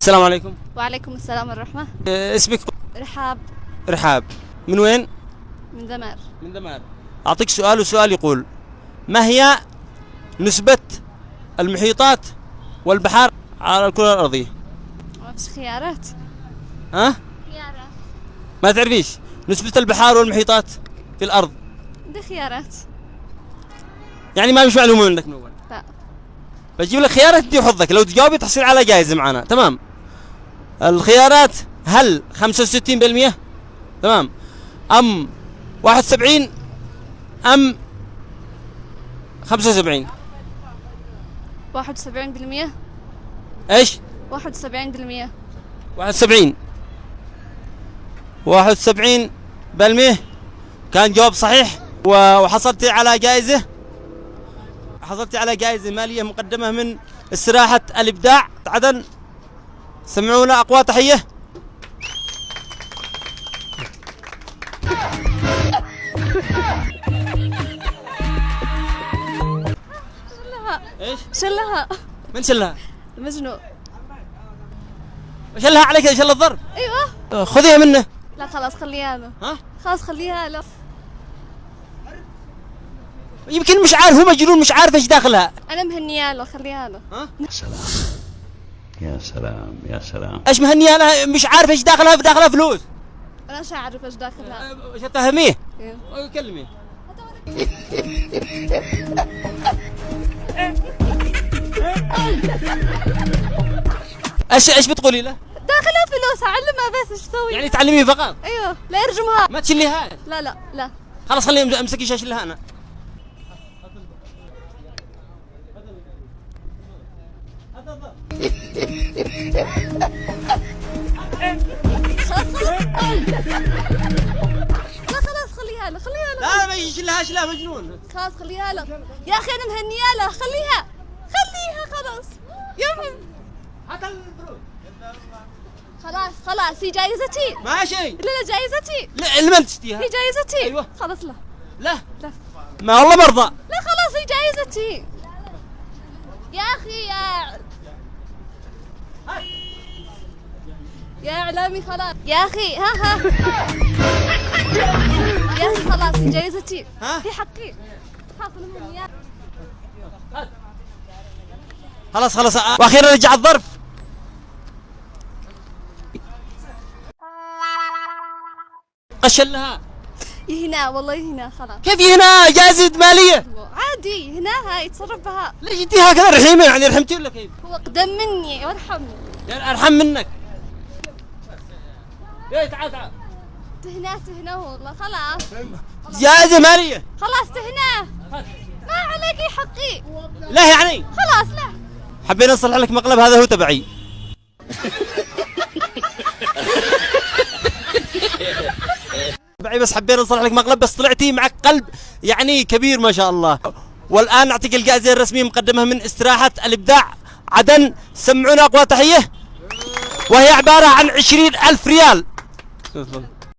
السلام عليكم. وعليكم السلام والرحمة. اسمك؟ رحاب. رحاب. من وين؟ من دمار. من دمار. أعطيك سؤال وسؤال يقول: ما هي نسبة المحيطات والبحار على الكرة الأرضية؟ ما فيش خيارات. ها؟ خيارات. ما تعرفيش نسبة البحار والمحيطات في الأرض؟ دي خيارات. يعني ما مش معلومة منك من أول؟ لا. بجيب لك خيارات تدي حظك، لو تجاوبي تحصل على جائزة معنا. تمام. الخيارات: هل 65%؟ تمام. أم 71 أم 75؟ 71%. ايش؟ 71%. 71% كان جواب صحيح، وحصلتي على جائزة. حصلتي على جائزة مالية مقدمة من استراحة الإبداع عدن. سمعونا أقوى تحية. ايش؟ شلها. من شلها؟ المجنون. شلها عليك شل الضرب؟ ايوه. خذيها منه. لا خلاص خليها له. ها؟ خلاص خليها له. يمكن مش عارف، هو مجنون مش عارف ايش داخلها. انا مهنيه له، خليها له. ها؟ يا سلام يا سلام. ايش مهنيه؟ انا مش عارف ايش داخلها، داخلها فلوس. انا مش عارف ايش داخلها. ايش تفهميه؟ ايوه. كلمي. ايش بتقولي له؟ داخلها فلوس، اعلمها بس ايش تسوي. يعني تعلميه فقط؟ ايوه، لا يرجمها. ما تشليها. لا لا لا. خلاص خليني امسك ايش اشيلها انا. لا خلاص خليها له، خليها له. لا ما يشيلها، شيلها مجنون. خلاص خليها له يا اخي، انا مهنيه له، خليها خلاص يا ابني. هات الفلوس. خلاص هي جايزتي. ماشي. لا جايزتي. لا لمن تشتيها؟ هي جايزتي. ايوه. خلاص لا. لا لا ما والله مرضى. لا خلاص هي جايزتي يا اخي. يا اعلامي خلاص يا اخي. ها يا اخي خلاص هي جايزتي. ها؟ هي حقي. حاصل مني يا. خلاص واخيرا رجع الظرف. قشل لها. هنا والله هنا خلاص. كيف هنا جائزة مالية؟ عادي هنا هاي يتصرف بها. ليش انت هكذا رحيمة؟ يعني رحمتي ولا كيف؟ هو اقدم مني وارحمني. يعني ارحم منك. ايه تعال تهناه والله. خلاص جائزة مالية. خلاص تهناه. ما عليك حقي. لا يعني خلاص لا. حبينا نصلح لك مقلب، هذا هو تبعي. تبعي بس حبينا نصلح لك مقلب، بس طلعتي معك قلب يعني كبير ما شاء الله. والآن نعطيك الجائزة الرسمية مقدمة من استراحة الإبداع عدن. سمعونا أقوى تحية، وهي عبارة عن 20,000 ريال.